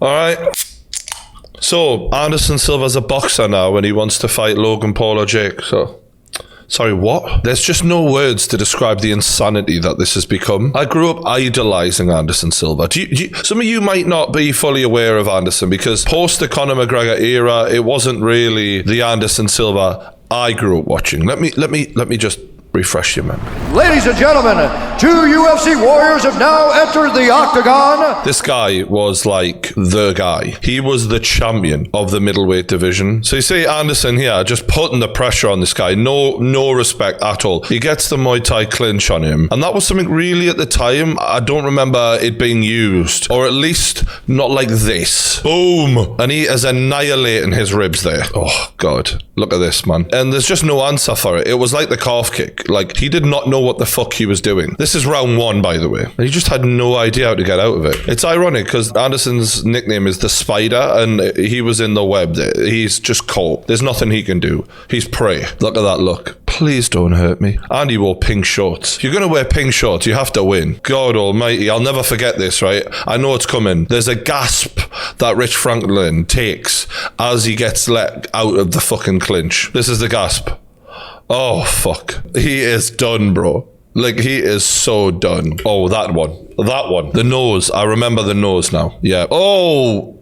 All right. So, Anderson Silva's a boxer now and he wants to fight Logan Paul or Jake. So, sorry, what? There's just no words to describe the insanity that this has become. I grew up idolizing Anderson Silva. Some of you might not be fully aware of Anderson because post the Conor McGregor era, it wasn't really the Anderson Silva I grew up watching. Let me just refresh your memory. Ladies and gentlemen, 2 UFC warriors have now entered the octagon. This guy was like the guy. He was the champion of the middleweight division. So you see Anderson here just putting the pressure on this guy. No respect at all. He gets the Muay Thai clinch on him. And that was something really at the time, I don't remember it being used. Or at least not like this. Boom. And he is annihilating his ribs there. Oh, God. Look at this, man. And there's just no answer for it. It was like the calf kick. Like, he did not know what the fuck he was doing. This is round 1, by the way. And he just had no idea how to get out of it. It's ironic because Anderson's nickname is the Spider and he was in the web. He's just caught. There's nothing he can do. He's prey. Look at that look. Please don't hurt me. And he wore pink shorts. If you're going to wear pink shorts, you have to win. God almighty. I'll never forget this, right? I know it's coming. There's a gasp that Rich Franklin takes as he gets let out of the fucking clinch. This is the gasp. Oh, fuck. He is done, bro. Like, he is so done. Oh, that one. That one. The nose. I remember the nose now. Yeah. Oh.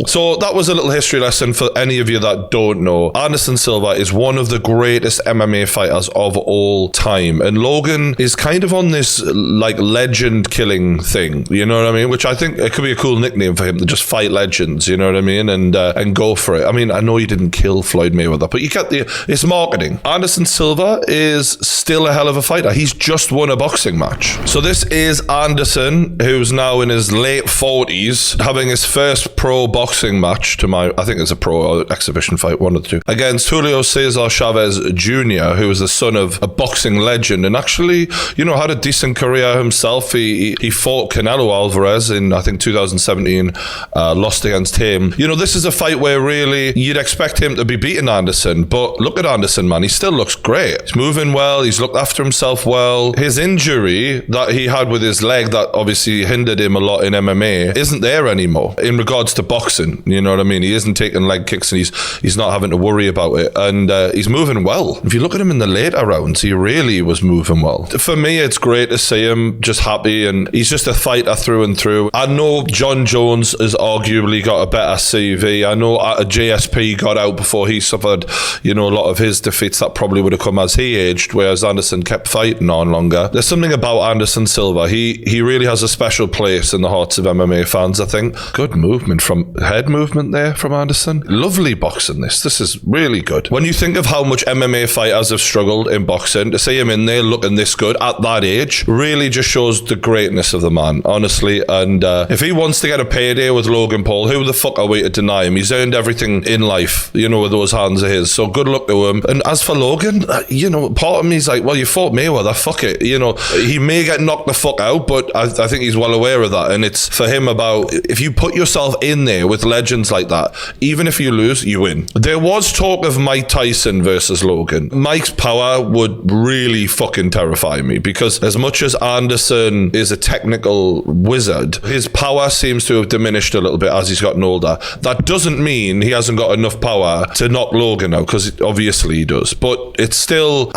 So that was a little history lesson for any of you that don't know. Anderson Silva is one of the greatest MMA fighters of all time. And Logan is kind of on this like legend killing thing. You know what I mean? Which I think it could be a cool nickname for him to just fight legends. You know what I mean? And go for it. I mean, I know he didn't kill Floyd Mayweather, but you get it's marketing. Anderson Silva is still a hell of a fighter. He's just won a boxing match. So this is Anderson, who's now in his late 40s, having his first pro boxing match I think it's a pro or exhibition fight, one of the two, against Julio Cesar Chavez Jr., who is the son of a boxing legend and actually, had a decent career himself. He fought Canelo Alvarez in, I think, 2017, lost against him. This is a fight where really you'd expect him to be beating Anderson, but look at Anderson, man. He still looks great. He's moving well. He's looked after himself well. His injury that he had with his leg that obviously hindered him a lot in MMA isn't there anymore in regards to boxing. You know what I mean? He isn't taking leg kicks and he's not having to worry about it, and he's moving well. If you look at him in the later rounds, he really was moving well. For me, it's great to see him just happy, and he's just a fighter through and through. I know John Jones has arguably got a better CV. I know JSP got out before he suffered a lot of his defeats that probably would have come as he aged, whereas Anderson kept fighting on longer. There's something about Anderson Silva. He really has a special place in the hearts of MMA fans, I think. Good movement head movement there from Anderson. Lovely boxing this is really good. When you think of how much MMA fighters have struggled in boxing, to see him in there looking this good at that age really just shows the greatness of the man, honestly. And if he wants to get a payday with Logan Paul, who the fuck are we to deny him? He's earned everything in life, with those hands of his, so good luck to him. And as for Logan, part of me is like, well, you fought Mayweather, fuck it. He may get knocked the fuck out, but I think he's well aware of that. And it's for him about, if you put yourself in there with legends like that, even if you lose, you win. There was talk of Mike Tyson versus Logan. Mike's power would really fucking terrify me, because as much as Anderson is a technical wizard, his power seems to have diminished a little bit as he's gotten older. That doesn't mean he hasn't got enough power to knock Logan out, because obviously he does, but it's still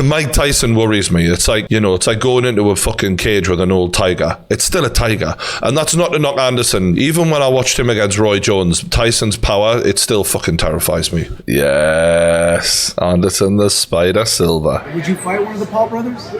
Mike Tyson worries me. It's like going into a fucking cage with an old tiger. It's still a tiger, and that's not to knock Anderson. Even when I watched him against Roy Jones, Tyson's power, it still fucking terrifies me. Yes, Anderson the Spider Silva. Would you fight one of the Paul brothers?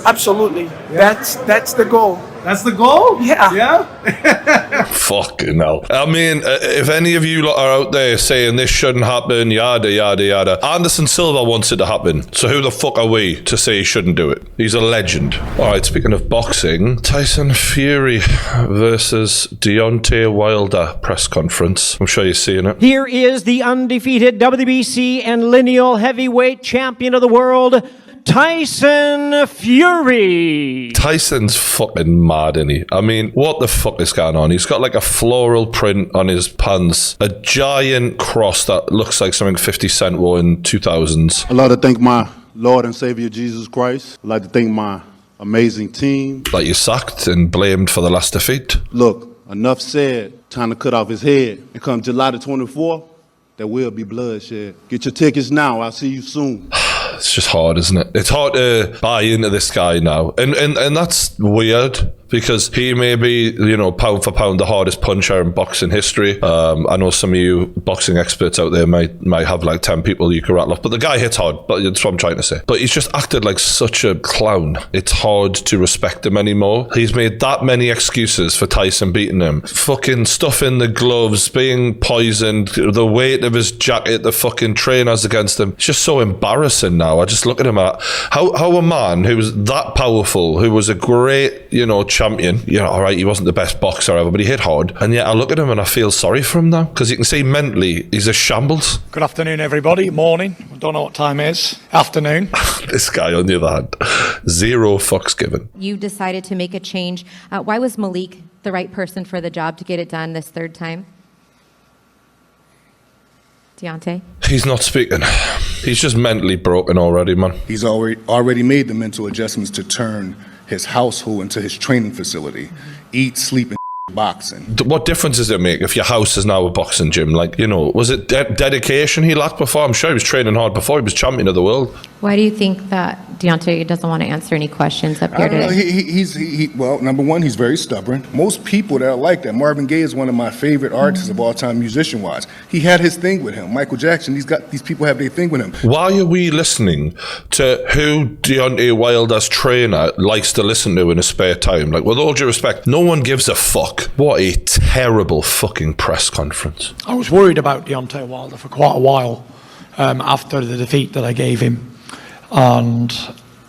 Absolutely. Yeah. That's the goal. That's the goal? Yeah. Yeah? Fucking hell. I mean, if any of you lot are out there saying this shouldn't happen, yada, yada, yada, Anderson Silva wants it to happen. So who the fuck are we to say he shouldn't do it? He's a legend. All right, speaking of boxing, Tyson Fury versus Deontay Wilder press conference. I'm sure you're seeing it. Here is the undefeated WBC and lineal heavyweight champion of the world, Tyson Fury. Tyson's fucking mad, isn't he? I mean, what the fuck is going on? He's got like a floral print on his pants, a giant cross that looks like something 50 Cent wore in 2000s. I'd like to thank my Lord and Savior Jesus Christ. I'd like to thank my amazing team. Like you sacked and blamed for the last defeat. Look, Enough said. Time to cut off his head. And come July the 24th, there will be bloodshed. Get your tickets now. I'll see you soon. It's just hard, isn't it? It's hard to buy into this guy now. And that's weird because he may be, pound for pound the hardest puncher in boxing history. I know some of you boxing experts out there might have like 10 people you can rattle off, but the guy hits hard, but that's what I'm trying to say. But he's just acted like such a clown. It's hard to respect him anymore. He's made that many excuses for Tyson beating him. Fucking stuff in the gloves, being poisoned, the weight of his jacket, the fucking trainers against him. It's just so embarrassing now. I just look at him at how a man who was that powerful, who was a great, champion, all right, he wasn't the best boxer ever, but he hit hard. And yet I look at him and I feel sorry for him now because you can see mentally he's a shambles. Good afternoon, everybody. Morning. I don't know what time it is. Afternoon. This guy, on the other hand, zero fucks given. You decided to make a change. Why was Malik the right person for the job to get it done this third time? Deontay? He's not speaking. He's just mentally broken already, man. He's already made the mental adjustments to turn his household into his training facility. Eat, sleep, and boxing. What difference does it make if your house is now a boxing gym? Was it dedication he lacked before? I'm sure he was training hard before. He was champion of the world. Why do you think that Deontay doesn't want to answer any questions up here I don't know. today? Well, number one, he's very stubborn. Most people that are like that. Marvin Gaye is one of my favorite artists of all time, musician-wise. He had his thing with him. Michael Jackson, these people have their thing with him. Why are we listening to who Deontay Wilder's trainer likes to listen to in his spare time? With all due respect, no one gives a fuck. What a terrible fucking press conference. I was worried about Deontay Wilder for quite a while after the defeat that I gave him. And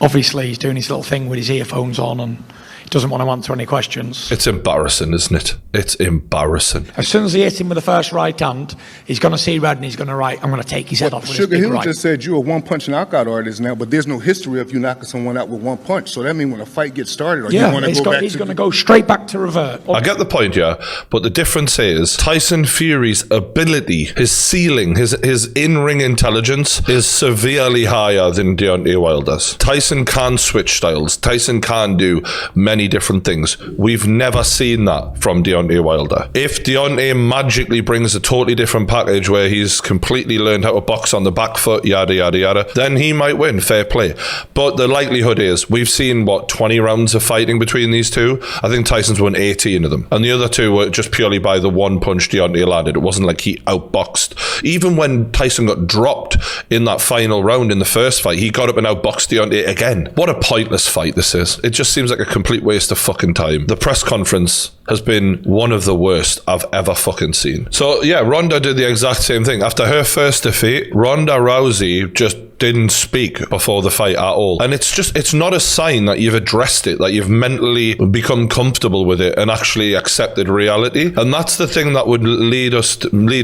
obviously he's doing his little thing with his earphones on and he doesn't want to answer any questions. It's embarrassing, isn't it? It's embarrassing. As soon as he hits him with the first right hand, he's going to see red and he's going to write, I'm going to take his head off with Sugar this big Hill right. just said you're a one-punch knockout artist now, but there's no history of you knocking someone out with one punch. So that means when a fight gets started, or you want to go back he's going to go straight back to revert. I get the point, yeah, but the difference is Tyson Fury's ability, his ceiling, his in-ring intelligence is severely higher than Deontay Wilder's. Tyson can switch styles. Tyson can do many different things. We've never seen that from Deontay Wilder. If Deontay magically brings a totally different package where he's completely learned how to box on the back foot, yada, yada, yada, then he might win, fair play. But the likelihood is, we've seen, 20 rounds of fighting between these two? I think Tyson's won 18 of them. And the other two were just purely by the one punch Deontay landed. It wasn't like he outboxed. Even when Tyson got dropped in that final round in the first fight, he got up and outboxed Deontay again. What a pointless fight this is. It just seems like a complete waste of fucking time. The press conference has been one of the worst I've ever fucking seen. So yeah, Ronda did the exact same thing. After her first defeat, Ronda Rousey just didn't speak before the fight at all. And it's not a sign that you've addressed it, that you've mentally become comfortable with it and actually accepted reality. And that's the thing that would lead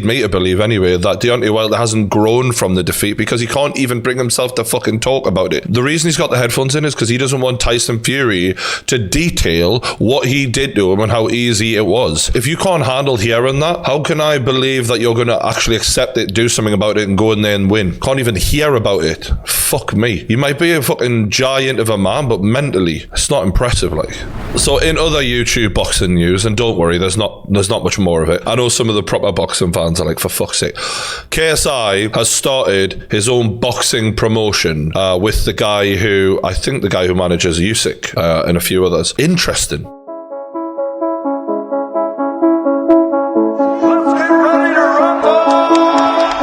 me to believe anyway, that Deontay Wilder hasn't grown from the defeat because he can't even bring himself to fucking talk about it. The reason he's got the headphones in is because he doesn't want Tyson Fury to detail what he did to him and how easy it was. If you can't handle hearing that, how can I believe that you're going to actually accept it, do something about it and go in there and win? Can't even hear about it. Fuck me. You might be a fucking giant of a man, but mentally it's not impressive. So in other YouTube boxing news, and don't worry, there's not much more of it. I know some of the proper boxing fans are like, for fuck's sake. KSI has started his own boxing promotion with the guy who manages Usyk and a few others. Interesting.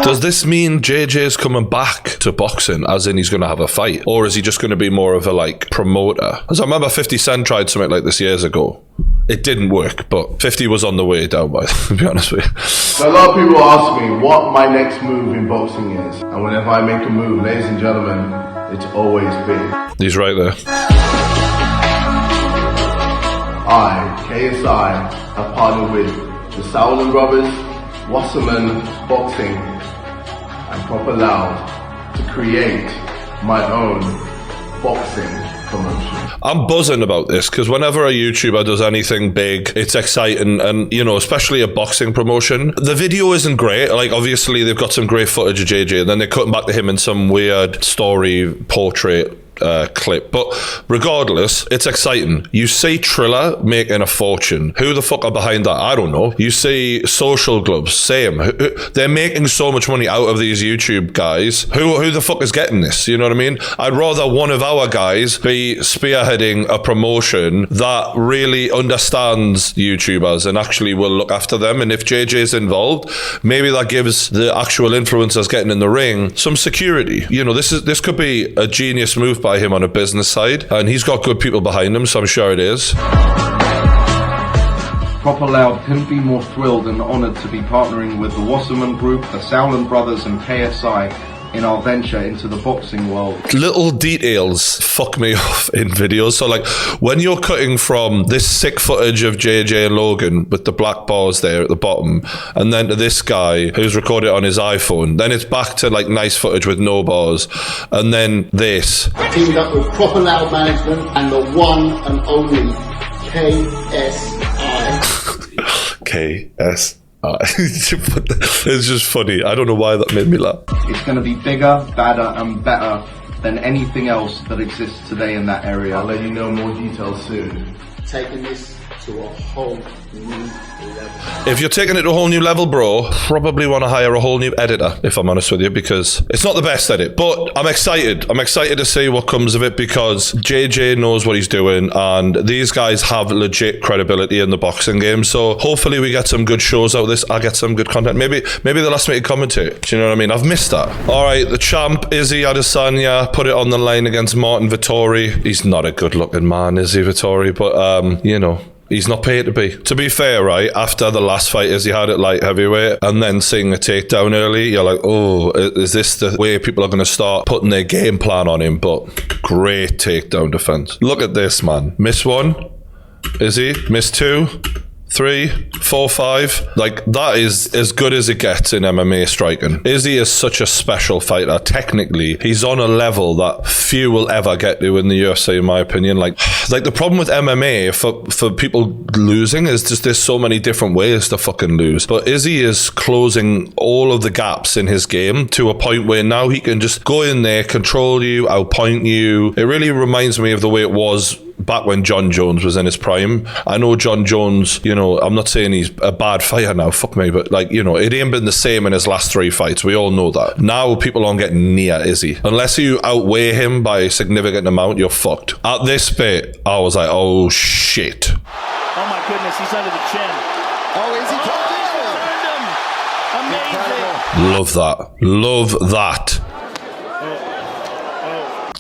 Does this mean JJ's coming back to boxing, as in he's going to have a fight? Or is he just going to be more of a promoter? As I remember 50 Cent tried something like this years ago. It didn't work, but 50 was on the way down, to be honest with you. So a lot of people ask me what my next move in boxing is. And whenever I make a move, ladies and gentlemen, it's always big. He's right there. I, KSI, have partnered with the Sauerland Brothers, Wasserman Boxing, and Proper Loud to create my own boxing promotion. I'm buzzing about this because whenever a YouTuber does anything big, it's exciting, and especially a boxing promotion. The video isn't great. Obviously they've got some great footage of JJ and then they're cutting back to him in some weird story portrait clip. But regardless, it's exciting. You see Triller making a fortune. Who the fuck are behind that? I don't know. You see Social Gloves, same. They're making so much money out of these YouTube guys. Who the fuck is getting this? You know what I mean? I'd rather one of our guys be spearheading a promotion that really understands YouTubers and actually will look after them. And if JJ's involved, maybe that gives the actual influencers getting in the ring some security. You know, this could be a genius move by him on a business side, and he's got good people behind him, so I'm sure it is. Proper Loud couldn't be more thrilled and honoured to be partnering with the Wasserman Group, the Sauerland Brothers and KSI in our venture into the boxing world. Little details fuck me off in videos. So like when you're cutting from this sick footage of JJ and Logan with the black bars there at the bottom, and then to this guy who's recorded on his iPhone, then it's back to like nice footage with no bars, and then this. Teamed up with Proper Loud Management and the one and only KSI. KSI. It's just funny. I don't know why that made me laugh. It's going to be bigger, badder and better than anything else that exists today in that area. I'll let you know more details soon. Taking this to a whole new level. If you're taking it to a whole new level, bro, probably want to hire a whole new editor, if I'm honest with you, because it's not the best edit. But I'm excited. I'm excited to see what comes of it, because JJ knows what he's doing, and these guys have legit credibility in the boxing game. So hopefully we get some good shows out of this. I get some good content. Maybe they'll ask me to commentate. Do you know what I mean? I've missed that. All right, the champ, Izzy Adesanya, put it on the line against Martin Vettori. He's not a good-looking man, is he, Vettori? But, you know, he's not paid to be. To be fair, right, after the last fight Izzy had at light heavyweight and then seeing a takedown early, you're like, oh, is this the way people are going to start putting their game plan on him? But great takedown defense. Look at this, man. Miss one, Izzy. Miss two. 3, 4, 5. Like, that is as good as it gets in MMA striking. Izzy is such a special fighter. Technically, he's on a level that few will ever get to in the UFC, in my opinion. Like the problem with MMA for people losing is just there's so many different ways to fucking lose. But Izzy is closing all of the gaps in his game to a point where now he can just go in there, control you, outpoint you. It really reminds me of the way it was back when John Jones was in his prime. I know John Jones, you know, I'm not saying he's a bad fighter now, fuck me, but like, you know, it ain't been the same in his last 3 fights. We all know that. Now people aren't getting near Izzy. Unless you outweigh him by a significant amount, you're fucked. At this bit, I was like, oh shit. Oh my goodness, he's under the chin. Oh, Izzy turned him. Amazing. Love that. Love that.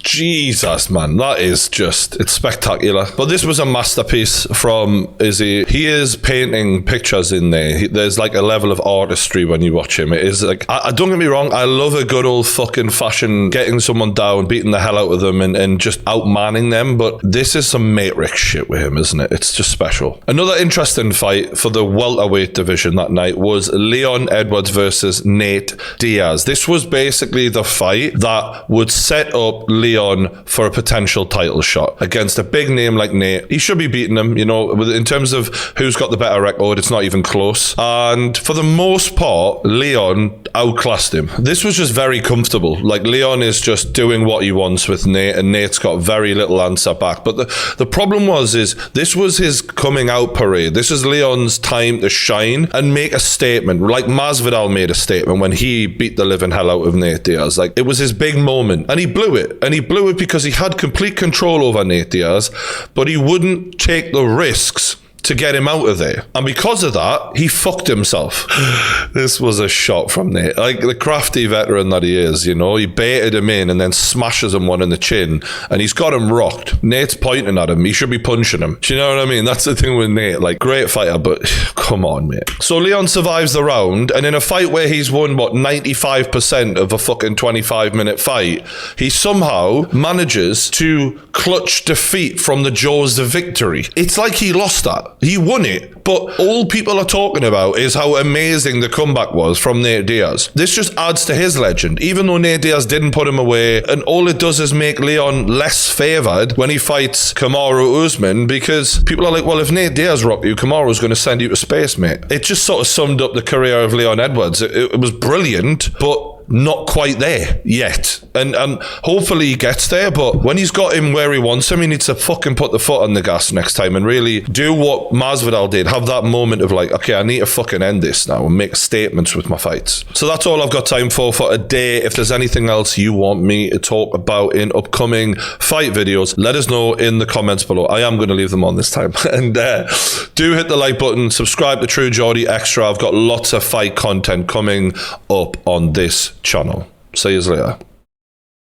Jesus, man, that is just, it's spectacular. But this was a masterpiece from Izzy. He is painting pictures in there. There's like a level of artistry when you watch him. It is like, I don't get me wrong, I love a good old fucking fashion, getting someone down, beating the hell out of them and just outmanning them. But this is some Matrix shit with him, isn't it? It's just special. Another interesting fight for the welterweight division that night was Leon Edwards versus Nate Diaz. This was basically the fight that would set up Leon for a potential title shot against a big name like Nate. He should be beating him, you know, in terms of who's got the better record, it's not even close. And for the most part, Leon outclassed him. This was just very comfortable. Like, Leon is just doing what he wants with Nate, and Nate's got very little answer back. But the problem is this was his coming out parade. This is Leon's time to shine and make a statement. Like Masvidal made a statement when he beat the living hell out of Nate Diaz. Like, it was his big moment, and he blew it. And he blew it because he had complete control over Nate Diaz, but he wouldn't take the risks to get him out of there. And because of that, he fucked himself. This was a shot from Nate. Like the crafty veteran that he is, you know, he baited him in and then smashes him one in the chin, and he's got him rocked. Nate's pointing at him. He should be punching him. Do you know what I mean? That's the thing with Nate. Like, great fighter, but come on, mate. So Leon survives the round, and in a fight where he's won, 95% of a fucking 25-minute fight, he somehow manages to clutch defeat from the jaws of victory. It's like he lost that. He won it, but all people are talking about is how amazing the comeback was from Nate Diaz. This just adds to his legend, even though Nate Diaz didn't put him away, and all it does is make Leon less favoured when he fights Kamaru Usman, because people are like, well, if Nate Diaz rocked you, Kamaru's going to send you to space, mate. It just sort of summed up the career of Leon Edwards. It was brilliant, but not quite there yet. And hopefully he gets there, but when he's got him where he wants him, he needs to fucking put the foot on the gas next time and really do what Masvidal did. Have that moment of like, okay, I need to fucking end this now and make statements with my fights. So that's all I've got time for today. If there's anything else you want me to talk about in upcoming fight videos, let us know in the comments below. I am going to leave them on this time. And do hit the like button, subscribe to True Geordie Extra. I've got lots of fight content coming up on this channel. See you later.